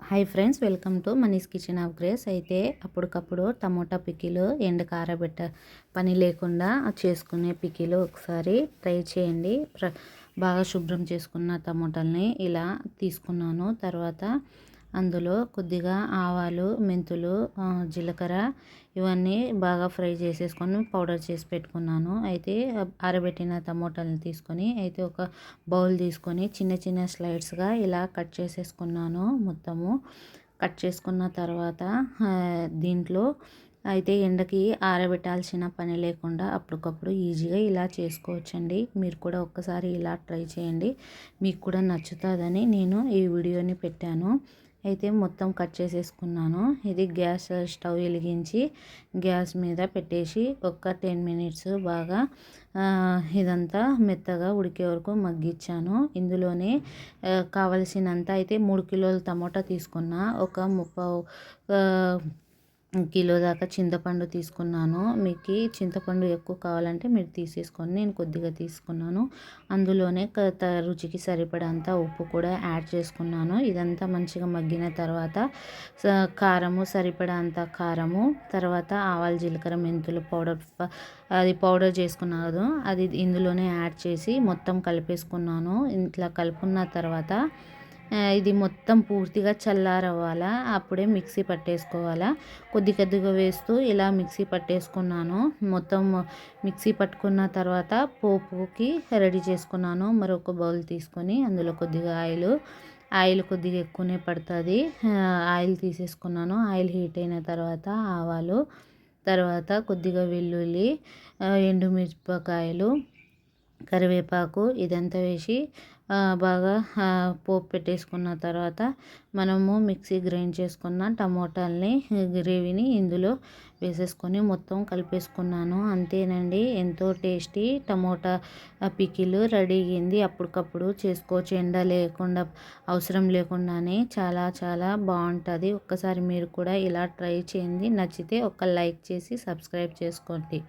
Hi friends, welcome to Mani's kitchen of grace. అయితే అప్పటికప్పుడు tomato pickle ఎండ కారబెట్ట పని లేకుండా చేసుకునే పికిలు ఒకసారి ట్రై చేయండి. బాగా శుభ్రం చేసుకున్న టమోటాలని ఇలా తీసుకున్నాను. తర్వాత అందులో కొద్దిగా ఆవాలు, మెంతులు, జీలకర్ర ఇవన్నీ బాగా ఫ్రై చేసేసుకొని పౌడర్ చేసి పెట్టుకున్నాను. అయితే ఆరబెట్టిన టమోటాలను తీసుకొని అయితే ఒక బౌల్ తీసుకొని చిన్న చిన్న స్లైడ్స్గా ఇలా కట్ చేసేసుకున్నాను. మొత్తము కట్ చేసుకున్న తర్వాత దీంట్లో అయితే ఎండకి ఆరబెట్టాల్సిన పని లేకుండా అప్పటికప్పుడు ఈజీగా ఇలా చేసుకోవచ్చండి. మీరు కూడా ఒక్కసారి ఇలా ట్రై చేయండి, మీకు కూడా నచ్చుతుందని నేను ఈ వీడియోని పెట్టాను. అయితే మొత్తం కట్ చేసేసుకున్నాను. ఇది గ్యాస్ స్టవ్ వెలిగించి గ్యాస్ మీద పెట్టేసి ఒక 10 మినిట్స్ బాగా ఇదంతా మెత్తగా ఉడికే వరకు మగ్గించాను. ఇందులోనే కావలసినంత అయితే 3 కిలోల టమోటా తీసుకున్నా. ఒక 30 కిలో దాకా చింతపండు తీసుకున్నాను. మీకు చింతపండు ఎక్కువ కావాలంటే మీరు తీసేసుకొని, నేను కొద్దిగా తీసుకున్నాను. అందులోనే రుచికి సరిపడంత ఉప్పు కూడా యాడ్ చేసుకున్నాను. ఇదంతా మంచిగా మగ్గిన తర్వాత కారము సరిపడంత కారము, తర్వాత ఆవాలు, జీలకర్ర, మెంతులు పౌడర్ అది పౌడర్ చేసుకున్నాను. అది ఇందులోనే యాడ్ చేసి మొత్తం కలిపేసుకున్నాను. ఇట్లా కలుపుకున్న తర్వాత ఇది మొత్తం పూర్తిగా చల్లారవ్వాలా, అప్పుడే మిక్సీ పట్టేసుకోవాలా. కొద్ది కొద్దిగా వేస్తూ ఇలా మిక్సీ పట్టేసుకున్నాను. మొత్తం మిక్సీ పట్టుకున్న తర్వాత పోపుకి రెడీ చేసుకున్నాను. మరొక బౌల్ తీసుకొని అందులో కొద్దిగా ఆయిల్ కొద్దిగా ఎక్కువనే పడుతుంది. ఆయిల్ తీసేసుకున్నాను. ఆయిల్ హీట్ అయిన తర్వాత ఆవాలు, తర్వాత కొద్దిగా వెల్లుల్లి, ఎండుమిరపకాయలు, కరివేపాకు ఇదంతా వేసి బాగా పోపు పెట్టేసుకున్న తర్వాత మనము మిక్సీ గ్రైండ్ చేసుకున్న టమోటాలని గ్రేవీని ఇందులో వేసేసుకొని మొత్తం కలిపేసుకున్నాను. అంతేనండి, ఎంతో టేస్టీ టమోటా పికిల్ రెడీ అయ్యింది. అప్పటికప్పుడు చేసుకోవచ్చు, ఎండ లేకుండా అవసరం లేకుండానే చాలా చాలా బాగుంటుంది. ఒక్కసారి మీరు కూడా ఇలా ట్రై చేయండి. నచ్చితే ఒక లైక్ చేసి సబ్స్క్రైబ్ చేసుకోండి.